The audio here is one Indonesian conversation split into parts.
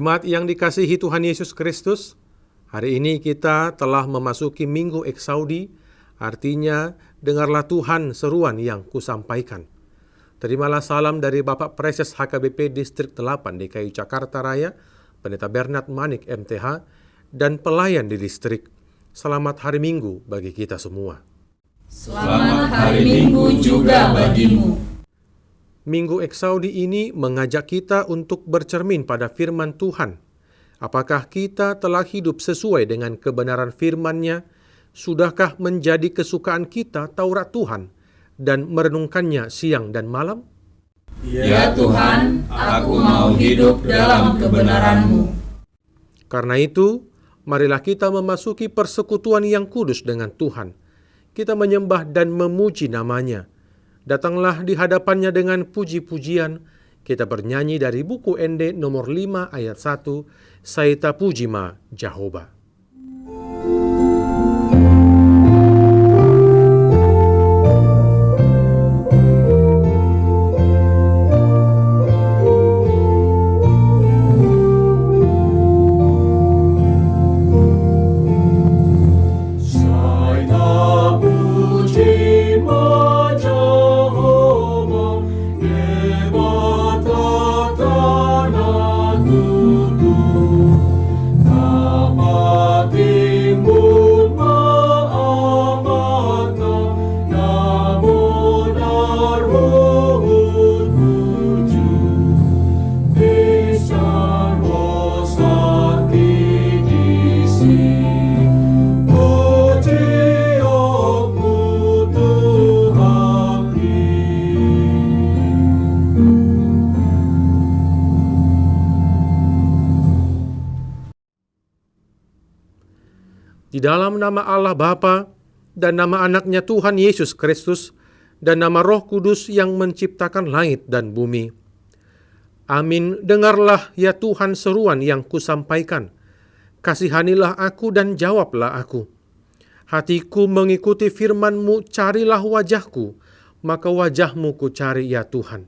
Jemaat yang dikasihi Tuhan Yesus Kristus, hari ini kita telah memasuki Minggu Eksaudi, artinya dengarlah Tuhan seruan yang kusampaikan. Terimalah salam dari Bapak Preses HKBP Distrik 8 DKI Jakarta Raya, Pendeta Bernard Manik MTH, dan pelayan di distrik. Selamat hari Minggu bagi kita semua. Selamat hari Minggu juga bagimu. Minggu Eksaudi ini mengajak kita untuk bercermin pada firman Tuhan. Apakah kita telah hidup sesuai dengan kebenaran firman-Nya? Sudahkah menjadi kesukaan kita Taurat Tuhan dan merenungkannya siang dan malam? Ya Tuhan, aku mau hidup dalam kebenaran-Mu. Karena itu, marilah kita memasuki persekutuan yang kudus dengan Tuhan. Kita menyembah dan memuji nama-Nya. Datanglah di hadapannya dengan puji-pujian. Kita bernyanyi dari buku ND nomor 5 ayat 1, Saita Pujima Jehovah. Di dalam nama Allah Bapa dan nama anaknya Tuhan Yesus Kristus dan nama Roh Kudus yang menciptakan langit dan bumi. Amin. Dengarlah ya Tuhan seruan yang kusampaikan. Kasihanilah aku dan jawablah aku. Hatiku mengikuti firman-Mu, carilah wajah-Ku, maka wajah-Mu ku cari ya Tuhan.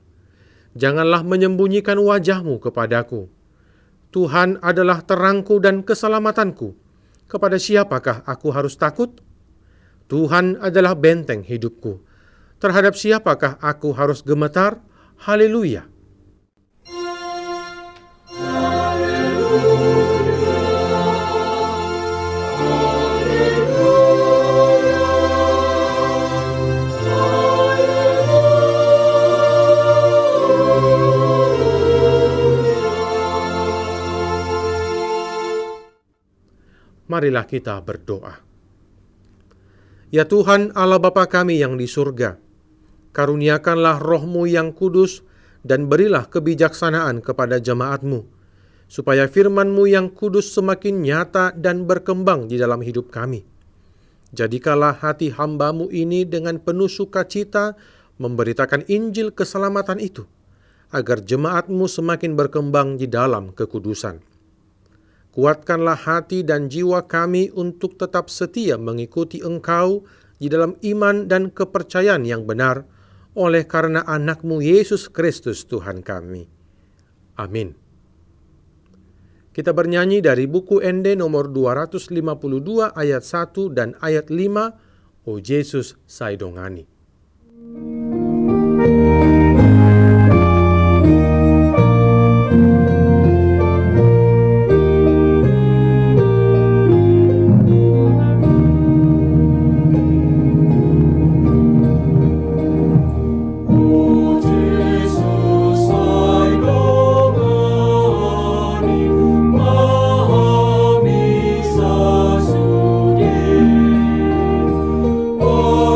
Janganlah menyembunyikan wajah-Mu kepadaku. Tuhan adalah terangku dan keselamatanku. Kepada siapakah aku harus takut? Tuhan adalah benteng hidupku. Terhadap siapakah aku harus gemetar? Haleluya! Marilah kita berdoa. Ya Tuhan Allah Bapa kami yang di surga, karuniakanlah Roh-Mu yang kudus dan berilah kebijaksanaan kepada jemaat-Mu, supaya firman-Mu yang kudus semakin nyata dan berkembang di dalam hidup kami. Jadikanlah hati hamba-Mu ini dengan penuh sukacita memberitakan Injil keselamatan itu, agar jemaat-Mu semakin berkembang di dalam kekudusan. Kuatkanlah hati dan jiwa kami untuk tetap setia mengikuti Engkau di dalam iman dan kepercayaan yang benar, oleh karena anak-Mu Yesus Kristus Tuhan kami. Amin. Kita bernyanyi dari buku ND nomor 252 ayat 1 dan ayat 5, O Yesus Saidongani.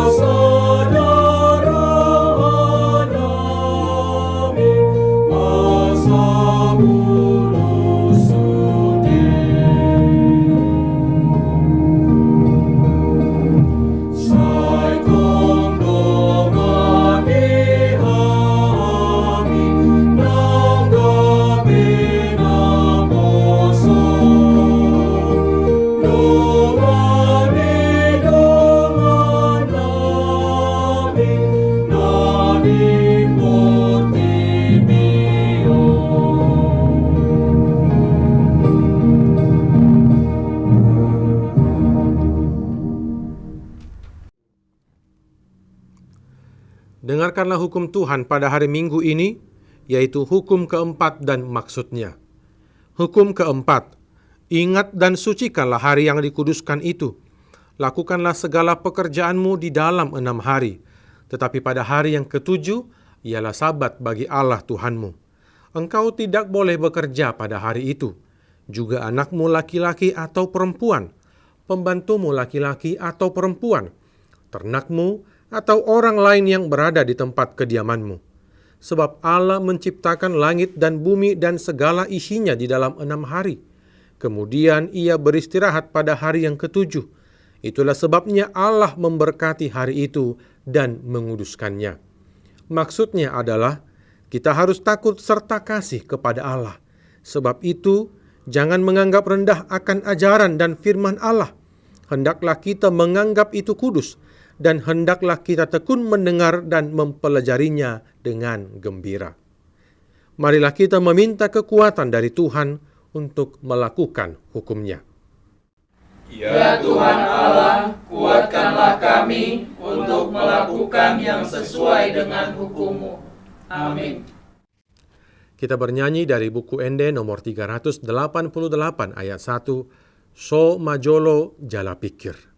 Sada Dengarkanlah hukum Tuhan pada hari Minggu ini, yaitu hukum keempat dan maksudnya. Hukum keempat, ingat dan sucikanlah hari yang dikuduskan itu. Lakukanlah segala pekerjaanmu di dalam 6 hari, tetapi pada hari yang ketujuh ialah Sabat bagi Allah Tuhanmu. Engkau tidak boleh bekerja pada hari itu, juga anakmu laki-laki atau perempuan, pembantumu laki-laki atau perempuan, ternakmu atau orang lain yang berada di tempat kediamanmu. Sebab Allah menciptakan langit dan bumi dan segala isinya di dalam 6 hari. Kemudian ia beristirahat pada hari yang ketujuh. Itulah sebabnya Allah memberkati hari itu dan menguduskannya. Maksudnya adalah kita harus takut serta kasih kepada Allah. Sebab itu, jangan menganggap rendah akan ajaran dan firman Allah. Hendaklah kita menganggap itu kudus, dan hendaklah kita tekun mendengar dan mempelajarinya dengan gembira. Marilah kita meminta kekuatan dari Tuhan untuk melakukan hukum-Nya. Ya Tuhan Allah, kuatkanlah kami untuk melakukan yang sesuai dengan hukum-Mu. Amin. Kita bernyanyi dari buku Ende nomor 388 ayat 1, So Majolo Jala Pikir.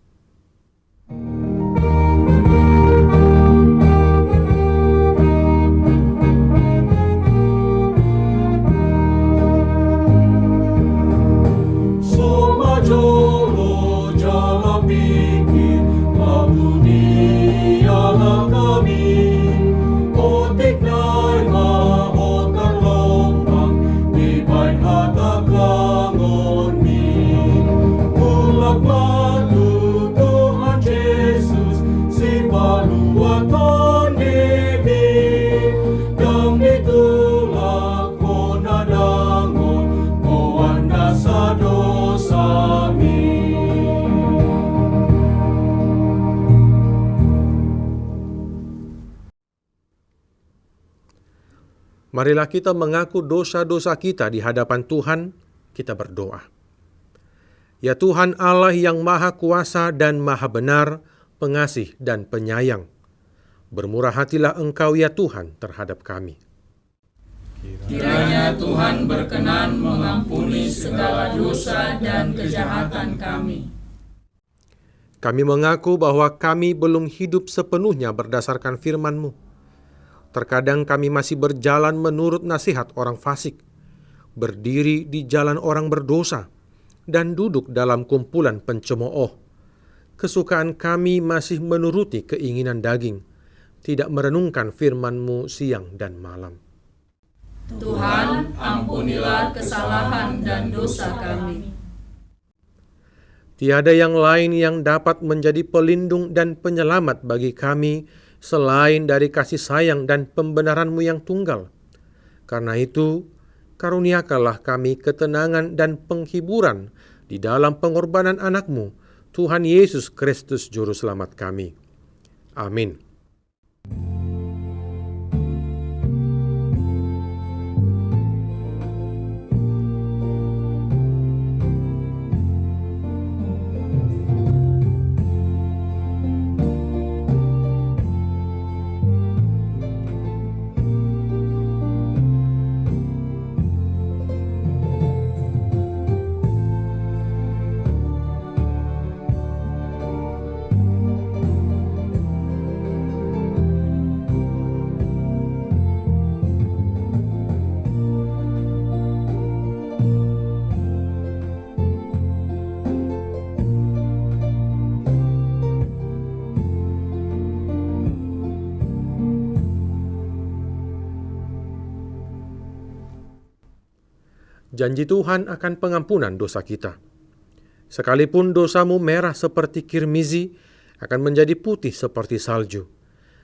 Marilah kita mengaku dosa-dosa kita di hadapan Tuhan, kita berdoa. Ya Tuhan Allah yang Maha Kuasa dan Maha Benar, pengasih dan penyayang, bermurah hatilah Engkau ya Tuhan terhadap kami. Kiranya Tuhan berkenan mengampuni segala dosa dan kejahatan kami. Kami mengaku bahwa kami belum hidup sepenuhnya berdasarkan firman-Mu. Terkadang kami masih berjalan menurut nasihat orang fasik, berdiri di jalan orang berdosa, dan duduk dalam kumpulan pencemooh. Kesukaan kami masih menuruti keinginan daging, tidak merenungkan firman-Mu siang dan malam. Tuhan, ampunilah kesalahan dan dosa kami. Tiada yang lain yang dapat menjadi pelindung dan penyelamat bagi kami selain dari kasih sayang dan pembenaran-Mu yang tunggal. Karena itu, karuniakanlah kami ketenangan dan penghiburan di dalam pengorbanan anak-Mu, Tuhan Yesus Kristus Juru Selamat kami. Amin. Janji Tuhan akan pengampunan dosa kita. Sekalipun dosamu merah seperti kirmizi, akan menjadi putih seperti salju.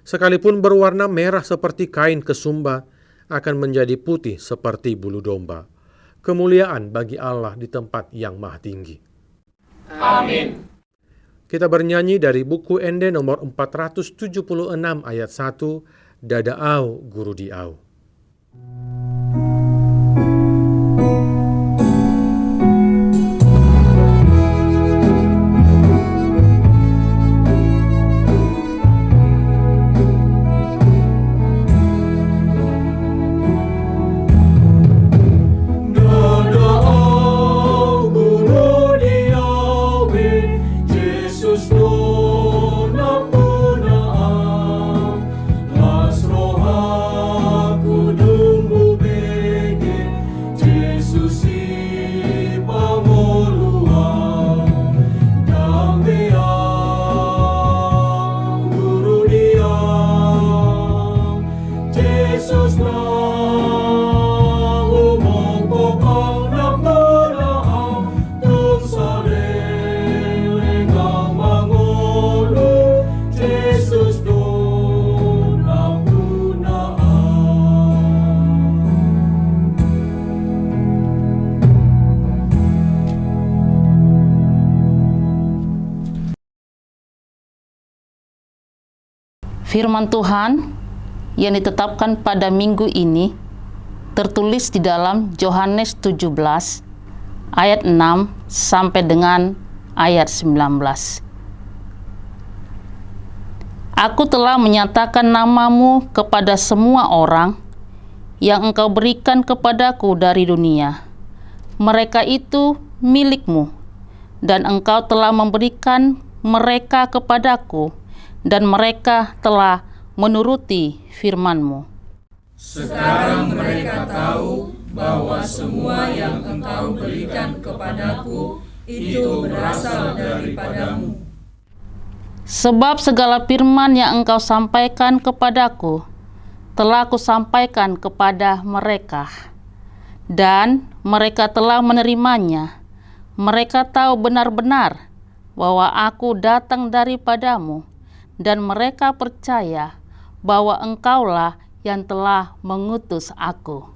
Sekalipun berwarna merah seperti kain kesumba, akan menjadi putih seperti bulu domba. Kemuliaan bagi Allah di tempat yang maha tinggi. Amin. Kita bernyanyi dari buku Ende nomor 476 ayat 1, Dadaau Guru Diau. Jesus don ampuna las rohaku dumbu bege Jesus si pamolua damea guru dia Jesus na umong pokok na muna tung sarili ng mangolo Jesus don ampuna Firman Tuhan yang ditetapkan pada minggu ini tertulis di dalam Yohanes 17 ayat 6 sampai dengan ayat 19. Aku telah menyatakan namamu kepada semua orang yang engkau berikan kepadaku dari dunia. Mereka itu milikmu, dan engkau telah memberikan mereka kepadaku, dan mereka telah menuruti firman-Mu. Sekarang mereka tahu bahwa semua yang Engkau berikan kepadaku itu berasal daripadamu. Sebab segala firman yang engkau sampaikan kepadaku telah kusampaikan kepada mereka, dan mereka telah menerimanya. Mereka tahu benar-benar bahwa aku datang daripadamu, dan mereka percaya bahwa engkaulah yang telah mengutus aku.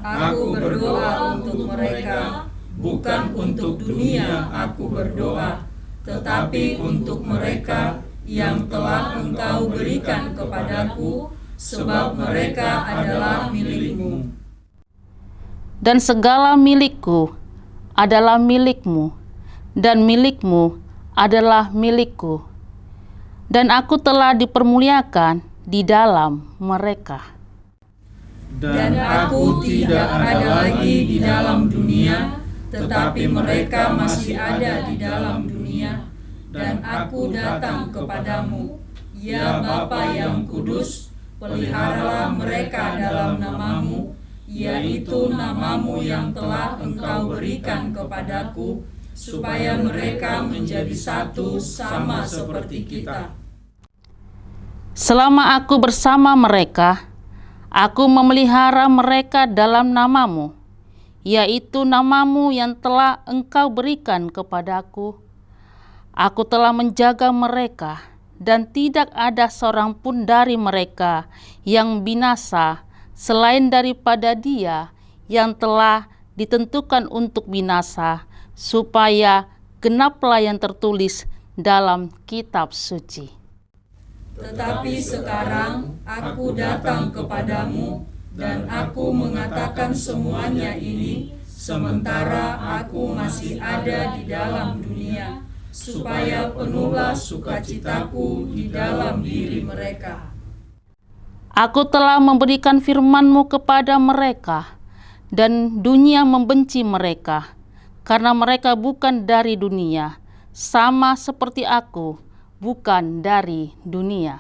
Aku berdoa untuk mereka, bukan untuk dunia aku berdoa, tetapi untuk mereka yang telah Engkau berikan kepadaku, sebab mereka adalah milik-Mu. Dan segala milikku adalah milikmu, dan milikmu adalah milikku. Dan aku telah dipermuliakan di dalam mereka. Dan aku tidak ada lagi di dalam dunia, tetapi mereka masih ada di dalam dunia, dan aku datang kepadamu. Ya Bapa yang kudus, peliharalah mereka dalam namamu, yaitu namamu yang telah Engkau berikan kepadaku, supaya mereka menjadi satu sama seperti kita. Selama aku bersama mereka, aku memelihara mereka dalam namamu, yaitu namamu yang telah Engkau berikan kepadaku. Aku telah menjaga mereka, dan tidak ada seorang pun dari mereka yang binasa selain daripada dia yang telah ditentukan untuk binasa, supaya genaplah yang tertulis dalam kitab suci. Tetapi sekarang aku datang kepadamu, dan aku mengatakan semuanya ini, sementara aku masih ada di dalam dunia, supaya penuhlah sukacitaku di dalam diri mereka. Aku telah memberikan firman-Mu kepada mereka, dan dunia membenci mereka, karena mereka bukan dari dunia, sama seperti aku bukan dari dunia.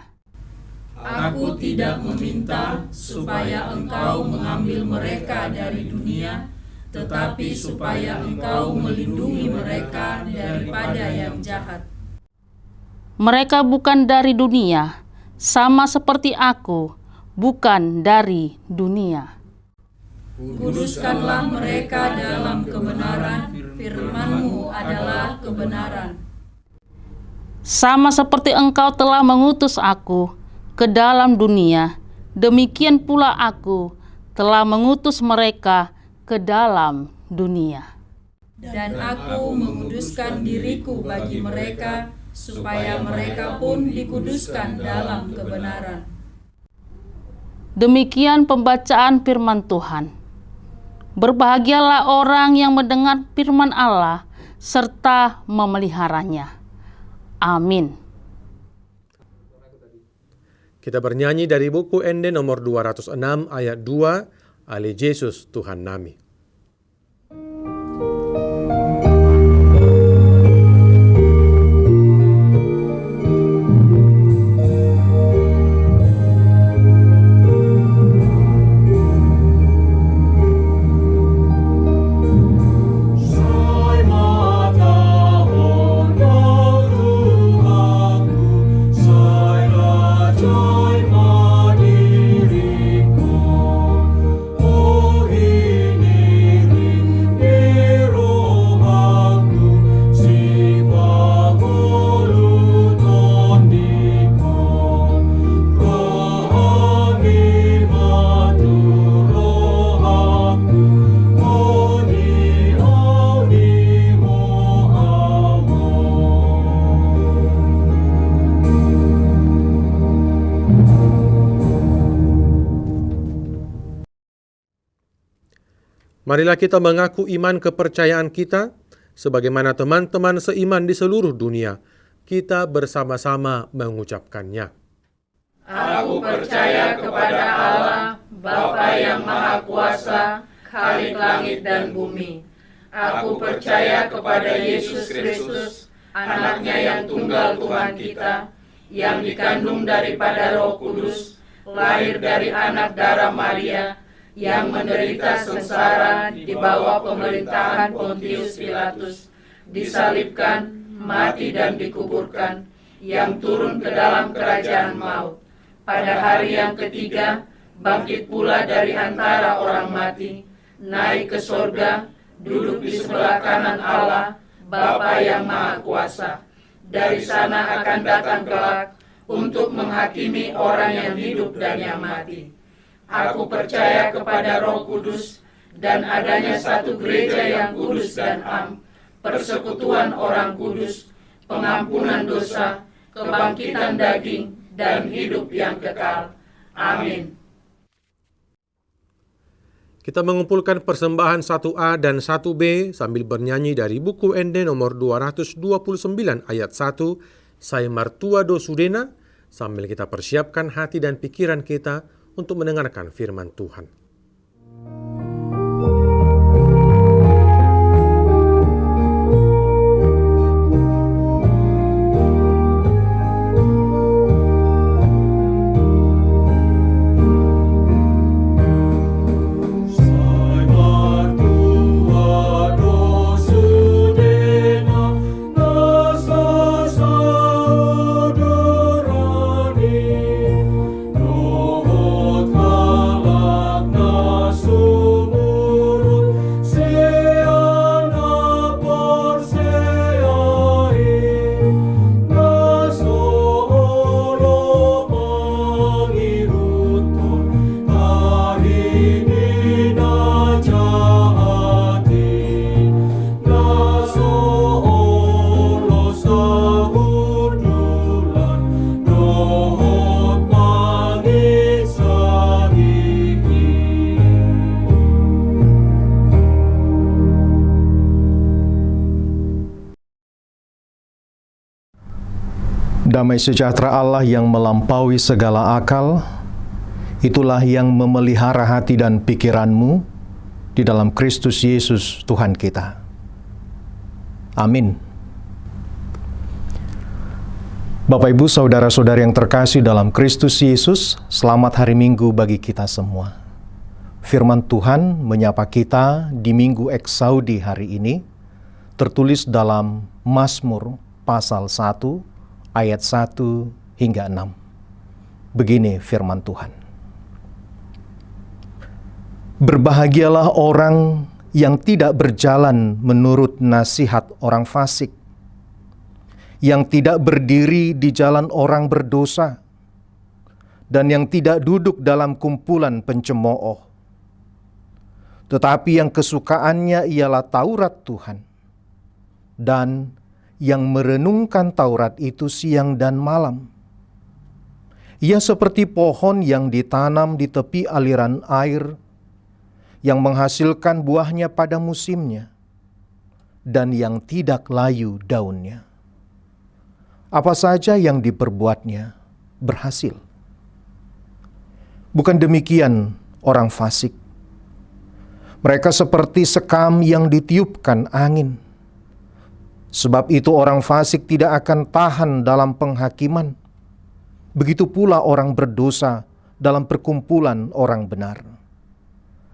Aku tidak meminta supaya Engkau mengambil mereka dari dunia, tetapi supaya Engkau melindungi mereka daripada yang jahat. Mereka bukan dari dunia, sama seperti aku bukan dari dunia. Kuduskanlah mereka dalam kebenaran, firman-Mu adalah kebenaran. Sama seperti Engkau telah mengutus aku ke dalam dunia, demikian pula aku telah mengutus mereka ke dalam dunia. Dan aku menguduskan diriku bagi mereka, supaya mereka pun dikuduskan dalam kebenaran. Demikian pembacaan firman Tuhan. Berbahagialah orang yang mendengar firman Allah serta memeliharanya. Amin. Kita bernyanyi dari buku Ende nomor 206 ayat 2, Ale Yesus Tuhan nami. Marilah kita mengaku iman kepercayaan kita, sebagaimana teman-teman seiman di seluruh dunia. Kita bersama-sama mengucapkannya. Aku percaya kepada Allah, Bapa yang Maha Kuasa, Khalik langit dan bumi. Aku percaya kepada Yesus Kristus, anaknya yang tunggal Tuhan kita, yang dikandung daripada Roh Kudus, lahir dari anak darah Maria, yang menderita sengsara di bawah pemerintahan Pontius Pilatus, disalibkan, mati dan dikuburkan, yang turun ke dalam kerajaan maut. Pada hari yang ketiga, bangkit pula dari antara orang mati, naik ke sorga, duduk di sebelah kanan Allah, Bapa yang Maha Kuasa. Dari sana akan datang kelak untuk menghakimi orang yang hidup dan yang mati. Aku percaya kepada Roh Kudus dan adanya satu gereja yang kudus dan am, persekutuan orang kudus, pengampunan dosa, kebangkitan daging, dan hidup yang kekal. Amin. Kita mengumpulkan persembahan 1A dan 1B sambil bernyanyi dari buku ND nomor 229 ayat 1, Sai Martua do Sudena, sambil kita persiapkan hati dan pikiran kita untuk mendengarkan firman Tuhan. Damai sejahtera Allah yang melampaui segala akal, itulah yang memelihara hati dan pikiranmu di dalam Kristus Yesus Tuhan kita. Amin. Bapak, Ibu, saudara-saudari yang terkasih dalam Kristus Yesus, selamat hari Minggu bagi kita semua. Firman Tuhan menyapa kita di Minggu Eksaudi hari ini, tertulis dalam Mazmur pasal 1, ayat 1 hingga 6. Begini firman Tuhan. Berbahagialah orang yang tidak berjalan menurut nasihat orang fasik, yang tidak berdiri di jalan orang berdosa, dan yang tidak duduk dalam kumpulan pencemooh. Tetapi yang kesukaannya ialah Taurat Tuhan, dan yang merenungkan Taurat itu siang dan malam. Ia seperti pohon yang ditanam di tepi aliran air, yang menghasilkan buahnya pada musimnya, dan yang tidak layu daunnya. Apa saja yang diperbuatnya berhasil. Bukan demikian orang fasik. Mereka seperti sekam yang ditiupkan angin. Sebab itu orang fasik tidak akan tahan dalam penghakiman. Begitu pula orang berdosa dalam perkumpulan orang benar.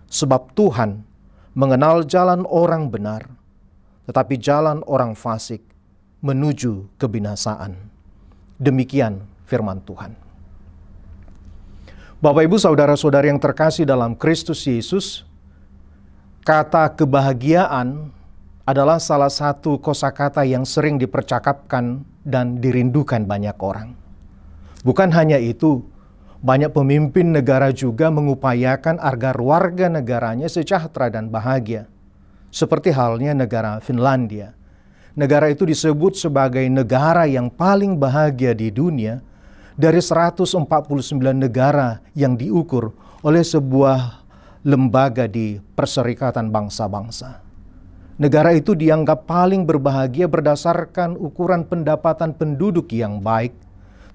Sebab Tuhan mengenal jalan orang benar, tetapi jalan orang fasik menuju kebinasaan. Demikian firman Tuhan. Bapak, Ibu, saudara-saudari yang terkasih dalam Kristus Yesus, kata kebahagiaan adalah salah satu kosakata yang sering dipercakapkan dan dirindukan banyak orang. Bukan hanya itu, banyak pemimpin negara juga mengupayakan agar warga negaranya sejahtera dan bahagia. Seperti halnya negara Finlandia. Negara itu disebut sebagai negara yang paling bahagia di dunia dari 149 negara yang diukur oleh sebuah lembaga di Perserikatan Bangsa-Bangsa. Negara itu dianggap paling berbahagia berdasarkan ukuran pendapatan penduduk yang baik,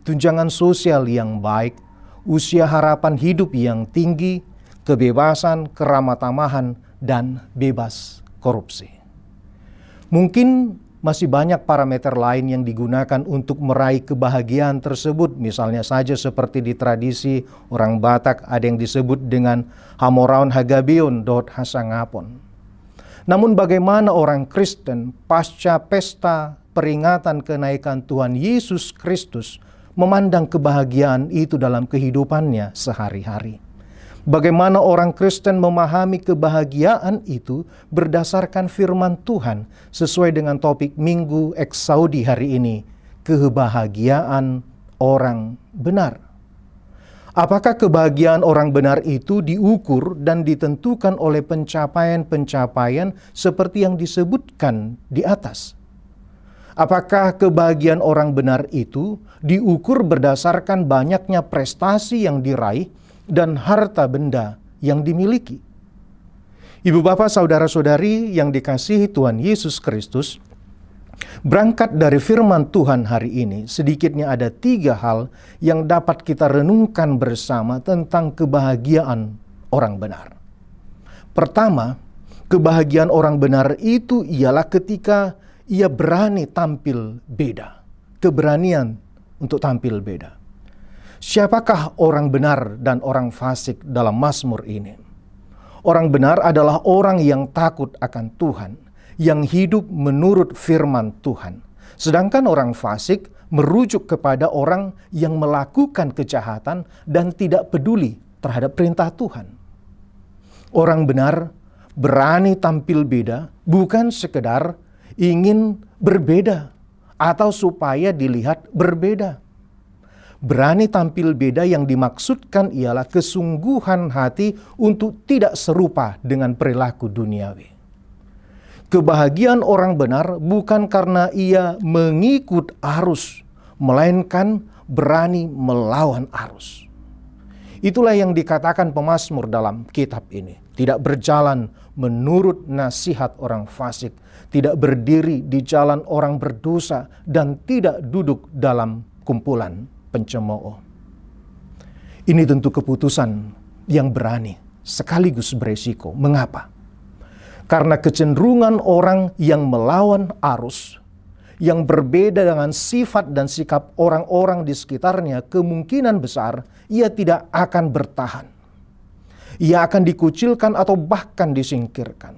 tunjangan sosial yang baik, usia harapan hidup yang tinggi, kebebasan, keramatamahan, dan bebas korupsi. Mungkin masih banyak parameter lain yang digunakan untuk meraih kebahagiaan tersebut. Misalnya saja seperti di tradisi orang Batak ada yang disebut dengan Hamoraon Hagabeon dot Hasangapon. Namun bagaimana orang Kristen pasca pesta peringatan kenaikan Tuhan Yesus Kristus memandang kebahagiaan itu dalam kehidupannya sehari-hari? Bagaimana orang Kristen memahami kebahagiaan itu berdasarkan firman Tuhan sesuai dengan topik Minggu Eksaudi hari ini, kebahagiaan orang benar. Apakah kebahagiaan orang benar itu diukur dan ditentukan oleh pencapaian-pencapaian seperti yang disebutkan di atas? Apakah kebahagiaan orang benar itu diukur berdasarkan banyaknya prestasi yang diraih dan harta benda yang dimiliki? Ibu bapak saudara-saudari yang dikasihi Tuhan Yesus Kristus, berangkat dari firman Tuhan hari ini, sedikitnya ada 3 hal yang dapat kita renungkan bersama tentang kebahagiaan orang benar. Pertama, kebahagiaan orang benar itu ialah ketika ia berani tampil beda. Keberanian untuk tampil beda. Siapakah orang benar dan orang fasik dalam Mazmur ini? Orang benar adalah orang yang takut akan Tuhan, yang hidup menurut firman Tuhan. Sedangkan orang fasik merujuk kepada orang yang melakukan kejahatan dan tidak peduli terhadap perintah Tuhan. Orang benar berani tampil beda, bukan sekedar ingin berbeda atau supaya dilihat berbeda. Berani tampil beda yang dimaksudkan ialah kesungguhan hati untuk tidak serupa dengan perilaku duniawi. Kebahagiaan orang benar bukan karena ia mengikut arus, melainkan berani melawan arus. Itulah yang dikatakan pemazmur dalam kitab ini. Tidak berjalan menurut nasihat orang fasik, tidak berdiri di jalan orang berdosa, dan tidak duduk dalam kumpulan pencemooh. Ini tentu keputusan yang berani sekaligus beresiko. Mengapa? Karena kecenderungan orang yang melawan arus, yang berbeda dengan sifat dan sikap orang-orang di sekitarnya, kemungkinan besar ia tidak akan bertahan. Ia akan dikucilkan atau bahkan disingkirkan.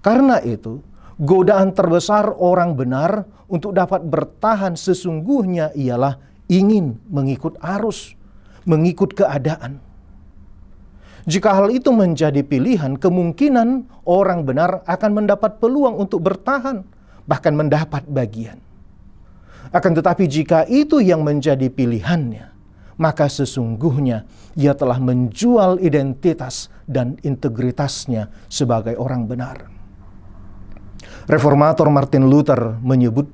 Karena itu, godaan terbesar orang benar untuk dapat bertahan sesungguhnya ialah ingin mengikut arus, mengikut keadaan. Jika hal itu menjadi pilihan, kemungkinan orang benar akan mendapat peluang untuk bertahan, bahkan mendapat bagian. Akan tetapi jika itu yang menjadi pilihannya, maka sesungguhnya ia telah menjual identitas dan integritasnya sebagai orang benar. Reformator Martin Luther menyebut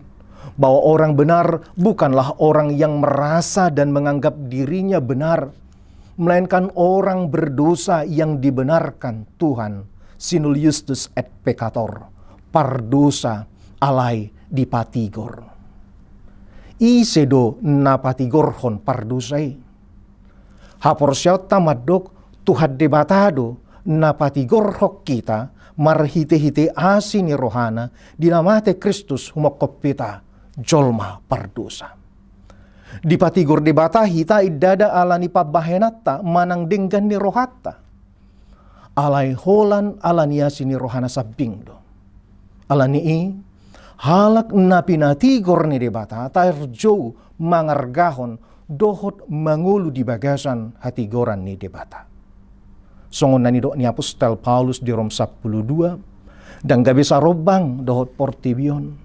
bahwa orang benar bukanlah orang yang merasa dan menganggap dirinya benar, melainkan orang berdosa yang dibenarkan Tuhan, sinul justus et peccator, pardosa alai dipatigor. Isedo napatigorhon pardosai. Haporsyot tamadok Tuhan debatado napatigorhok kita marhite-hite asini rohana dinamate Kristus humokopita jolma pardosa. Dipatigor debata hita idada alani pabahenata manang denggan ni rohata. Alai holan alania sini rohana sabingdo. Alani i halak napinatigor ni debata tarjo mangargahon dohot mangulu di bagasan hatigoran ni debata. Songon nani do ni Apostel Paulus di Rom 12 dan gabe sarobang dohot portibion.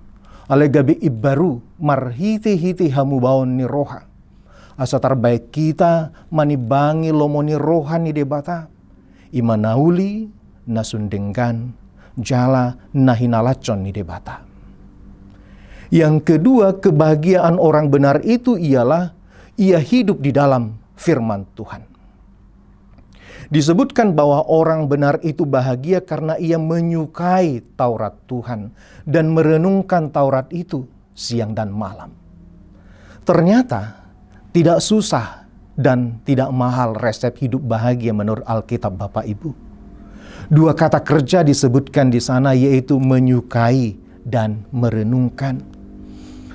Ale gabi ibaru marhiti-hiti hamubaon ni roha. Asa terbaik kita manibangi lomoni roha ni debata. Imanauli nasundenggan jala nahinalacon ni debata. Yang kedua, kebahagiaan orang benar itu ialah ia hidup di dalam firman Tuhan. Disebutkan bahwa orang benar itu bahagia karena ia menyukai Taurat Tuhan dan merenungkan Taurat itu siang dan malam. Ternyata tidak susah dan tidak mahal resep hidup bahagia menurut Alkitab Bapak Ibu. 2 kata kerja disebutkan di sana, yaitu menyukai dan merenungkan.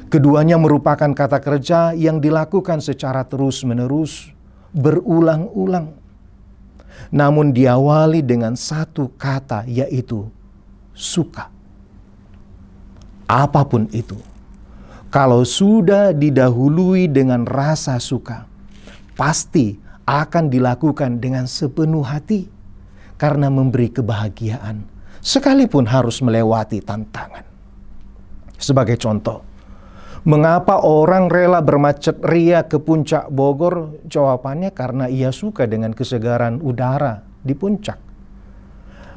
Keduanya merupakan kata kerja yang dilakukan secara terus-menerus, berulang-ulang. Namun diawali dengan satu kata, yaitu suka. Apapun itu, kalau sudah didahului dengan rasa suka, pasti akan dilakukan dengan sepenuh hati karena memberi kebahagiaan, sekalipun harus melewati tantangan. Sebagai contoh, mengapa orang rela bermacet ria ke puncak Bogor? Jawabannya karena ia suka dengan kesegaran udara di puncak.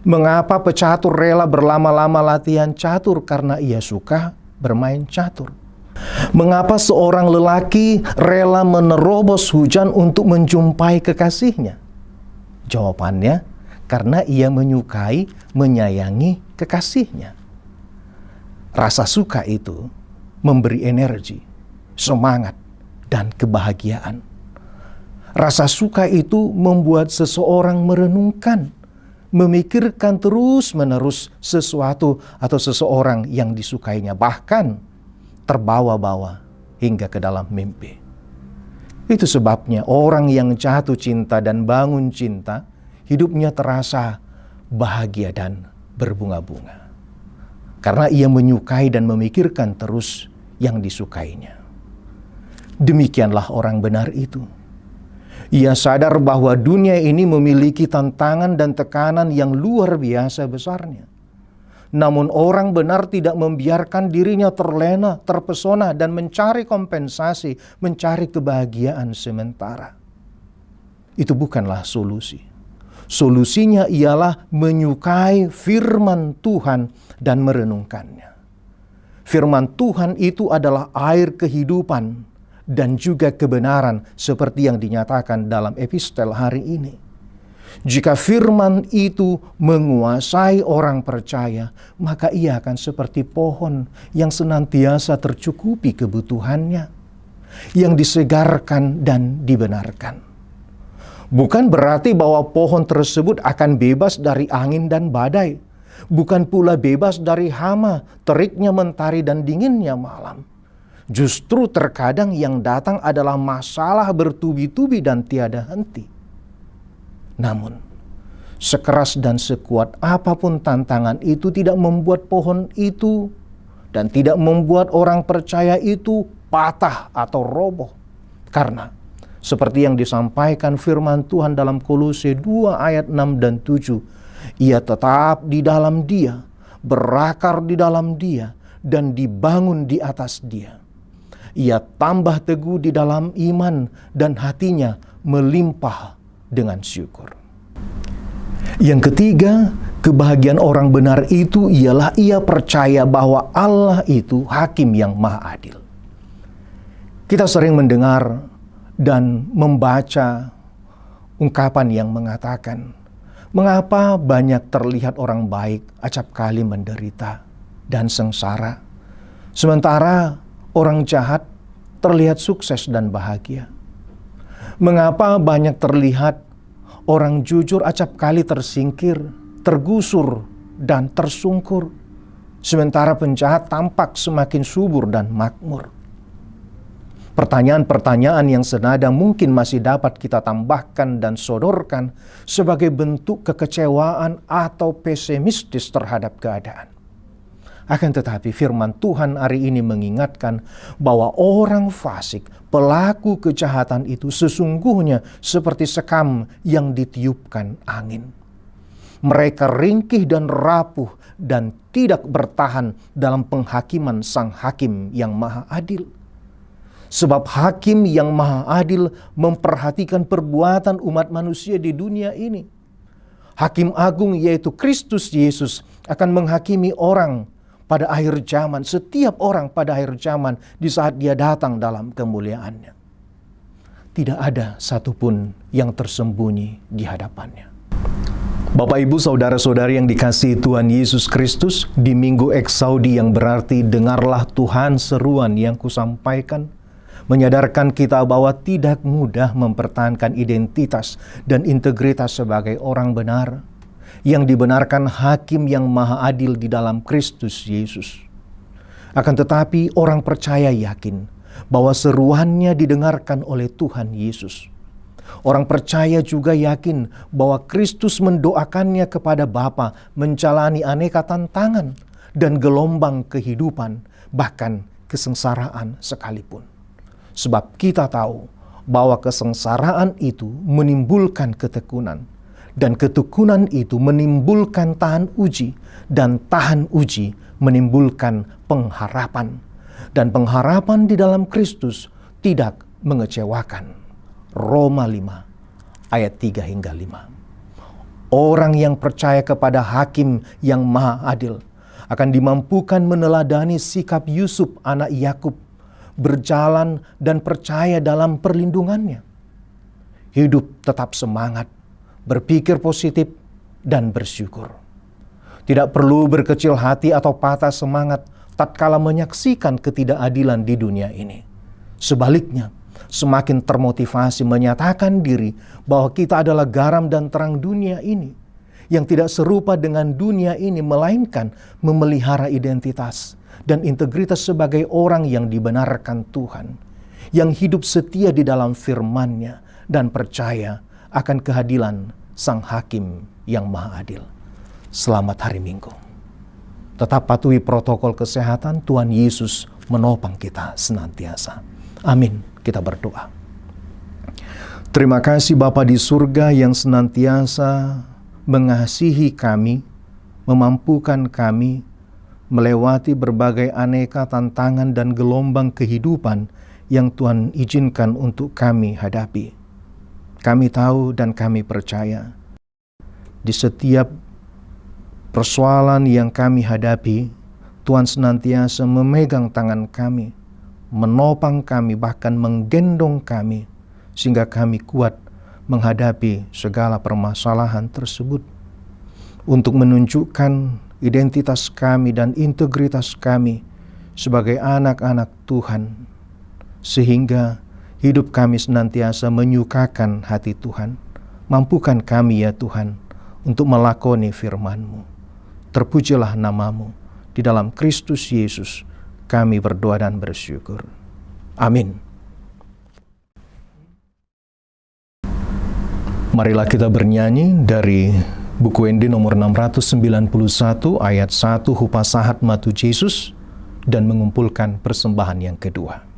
Mengapa pecatur rela berlama-lama latihan catur? Karena ia suka bermain catur. Mengapa seorang lelaki rela menerobos hujan untuk menjumpai kekasihnya? Jawabannya, karena ia menyukai, menyayangi kekasihnya. Rasa suka itu memberi energi, semangat, dan kebahagiaan. Rasa suka itu membuat seseorang merenungkan, memikirkan terus-menerus sesuatu atau seseorang yang disukainya, bahkan terbawa-bawa hingga ke dalam mimpi. Itu sebabnya orang yang jatuh cinta dan bangun cinta, hidupnya terasa bahagia dan berbunga-bunga. Karena ia menyukai dan memikirkan terus yang disukainya. Demikianlah orang benar itu. Ia sadar bahwa dunia ini memiliki tantangan dan tekanan yang luar biasa besarnya. Namun orang benar tidak membiarkan dirinya terlena, terpesona, dan mencari kompensasi, mencari kebahagiaan sementara. Itu bukanlah solusi. Solusinya ialah menyukai firman Tuhan dan merenungkannya. Firman Tuhan itu adalah air kehidupan dan juga kebenaran seperti yang dinyatakan dalam epistel hari ini. Jika firman itu menguasai orang percaya, maka ia akan seperti pohon yang senantiasa tercukupi kebutuhannya, yang disegarkan dan dibenarkan. Bukan berarti bahwa pohon tersebut akan bebas dari angin dan badai. Bukan pula bebas dari hama, teriknya mentari dan dinginnya malam. Justru terkadang yang datang adalah masalah bertubi-tubi dan tiada henti. Namun, sekeras dan sekuat apapun tantangan itu tidak membuat pohon itu dan tidak membuat orang percaya itu patah atau roboh. Karena seperti yang disampaikan firman Tuhan dalam Kolose 2 ayat 6 dan 7, ia tetap di dalam Dia, berakar di dalam Dia, dan dibangun di atas Dia. Ia tambah teguh di dalam iman dan hatinya melimpah dengan syukur. Yang ketiga, kebahagiaan orang benar itu ialah ia percaya bahwa Allah itu hakim yang maha adil. Kita sering mendengar dan membaca ungkapan yang mengatakan, mengapa banyak terlihat orang baik acap kali menderita dan sengsara, sementara orang jahat terlihat sukses dan bahagia? Mengapa banyak terlihat orang jujur acap kali tersingkir, tergusur, dan tersungkur, sementara penjahat tampak semakin subur dan makmur? Pertanyaan-pertanyaan yang senada mungkin masih dapat kita tambahkan dan sodorkan sebagai bentuk kekecewaan atau pesimistis terhadap keadaan. Akan tetapi firman Tuhan hari ini mengingatkan bahwa orang fasik, pelaku kejahatan itu sesungguhnya seperti sekam yang ditiupkan angin. Mereka ringkih dan rapuh dan tidak bertahan dalam penghakiman Sang Hakim yang Maha Adil. Sebab Hakim yang Maha Adil memperhatikan perbuatan umat manusia di dunia ini. Hakim Agung yaitu Kristus Yesus akan menghakimi orang pada akhir zaman, setiap orang pada akhir zaman di saat Dia datang dalam kemuliaannya. tidak ada satupun yang tersembunyi di hadapannya. Bapak, Ibu, Saudara-saudari yang dikasihi Tuhan Yesus Kristus, di Minggu Eksaudi yang berarti dengarlah Tuhan seruan yang kusampaikan, menyadarkan kita bahwa tidak mudah mempertahankan identitas dan integritas sebagai orang benar, yang dibenarkan Hakim yang Maha Adil di dalam Kristus Yesus. Akan tetapi orang percaya yakin bahwa seruannya didengarkan oleh Tuhan Yesus. Orang percaya juga yakin bahwa Kristus mendoakannya kepada Bapa menjalani aneka tantangan dan gelombang kehidupan, bahkan kesengsaraan sekalipun. Sebab kita tahu bahwa kesengsaraan itu menimbulkan ketekunan, dan ketekunan itu menimbulkan tahan uji, dan tahan uji menimbulkan pengharapan. Dan pengharapan di dalam Kristus tidak mengecewakan. Roma 5 ayat 3 hingga 5. Orang yang percaya kepada Hakim yang Maha Adil akan dimampukan meneladani sikap Yusuf anak Yakub, berjalan dan percaya dalam perlindungannya. Hidup tetap semangat, berpikir positif, dan bersyukur. Tidak perlu berkecil hati atau patah semangat tatkala menyaksikan ketidakadilan di dunia ini. Sebaliknya, semakin termotivasi menyatakan diri bahwa kita adalah garam dan terang dunia ini, yang tidak serupa dengan dunia ini, melainkan memelihara identitas dan integritas sebagai orang yang dibenarkan Tuhan, yang hidup setia di dalam firman-Nya dan percaya akan kehadilan Sang Hakim yang Maha Adil. Selamat hari Minggu. Tetap patuhi protokol kesehatan. Tuhan Yesus menopang kita senantiasa. Amin. Kita berdoa. Terima kasih Bapa di surga yang senantiasa mengasihi kami, memampukan kami melewati berbagai aneka tantangan dan gelombang kehidupan yang Tuhan izinkan untuk kami hadapi. Kami tahu dan kami percaya di setiap persoalan yang kami hadapi, Tuhan senantiasa memegang tangan kami, menopang kami, bahkan menggendong kami, sehingga kami kuat menghadapi segala permasalahan tersebut. Untuk menunjukkan identitas kami dan integritas kami sebagai anak-anak Tuhan, sehingga hidup kami senantiasa menyukakan hati Tuhan. Mampukan kami ya Tuhan untuk melakoni firman-Mu. Terpujilah nama-Mu. Di dalam Kristus Yesus kami berdoa dan bersyukur. Amin. Marilah kita bernyanyi dari buku Ende nomor 691 ayat 1 Hupasahat Matu Yesus dan mengumpulkan persembahan yang kedua.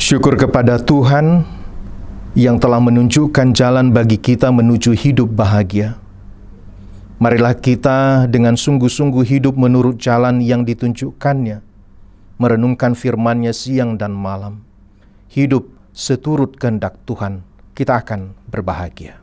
Syukur kepada Tuhan yang telah menunjukkan jalan bagi kita menuju hidup bahagia. Marilah kita dengan sungguh-sungguh hidup menurut jalan yang ditunjukkannya, merenungkan firman-Nya siang dan malam. Hidup seturut kehendak Tuhan, kita akan berbahagia.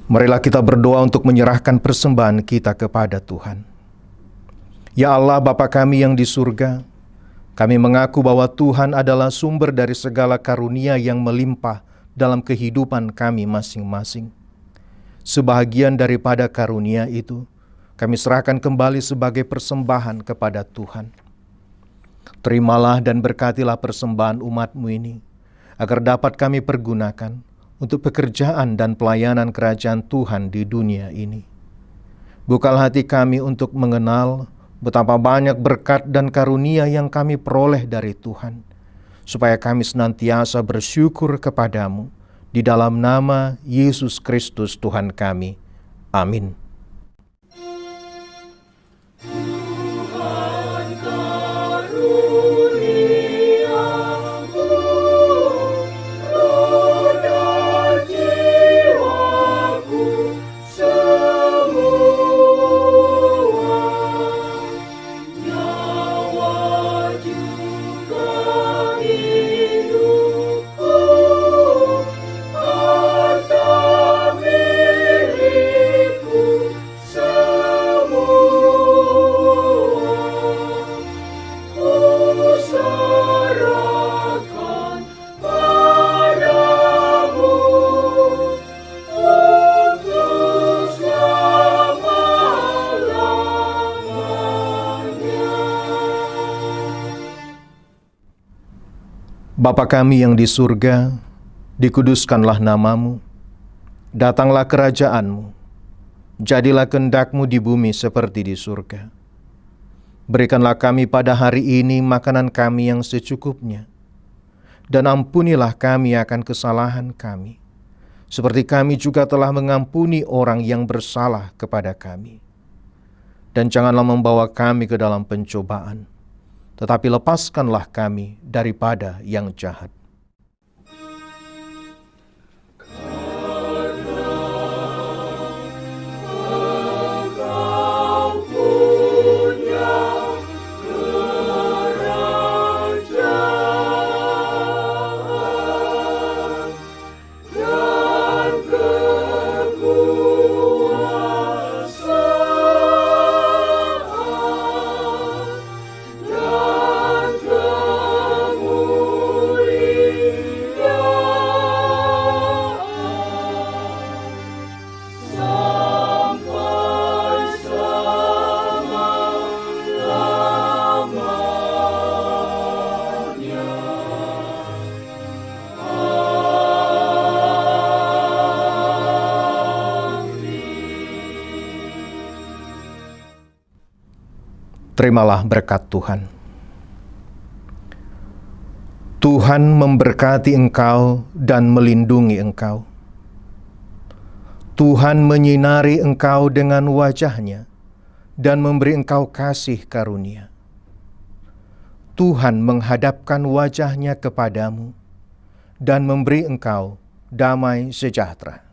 Marilah kita berdoa untuk menyerahkan persembahan kita kepada Tuhan. Ya Allah Bapa kami yang di surga, kami mengaku bahwa Tuhan adalah sumber dari segala karunia yang melimpah dalam kehidupan kami masing-masing. Sebahagian daripada karunia itu, kami serahkan kembali sebagai persembahan kepada Tuhan. Terimalah dan berkatilah persembahan umat-Mu ini, agar dapat kami pergunakan untuk pekerjaan dan pelayanan kerajaan Tuhan di dunia ini. Bukalah hati kami untuk mengenal betapa banyak berkat dan karunia yang kami peroleh dari Tuhan, supaya kami senantiasa bersyukur kepadamu, di dalam nama Yesus Kristus Tuhan kami. Amin. Bapa kami yang di surga, dikuduskanlah nama-Mu, datanglah kerajaan-Mu, jadilah kehendak-Mu di bumi seperti di surga. Berikanlah kami pada hari ini makanan kami yang secukupnya, dan ampunilah kami akan kesalahan kami, seperti kami juga telah mengampuni orang yang bersalah kepada kami. Dan janganlah membawa kami ke dalam pencobaan, tetapi lepaskanlah kami daripada yang jahat. Terimalah berkat Tuhan. Tuhan memberkati engkau dan melindungi engkau. Tuhan menyinari engkau dengan wajah-Nya dan memberi engkau kasih karunia. Tuhan menghadapkan wajah-Nya kepadamu dan memberi engkau damai sejahtera.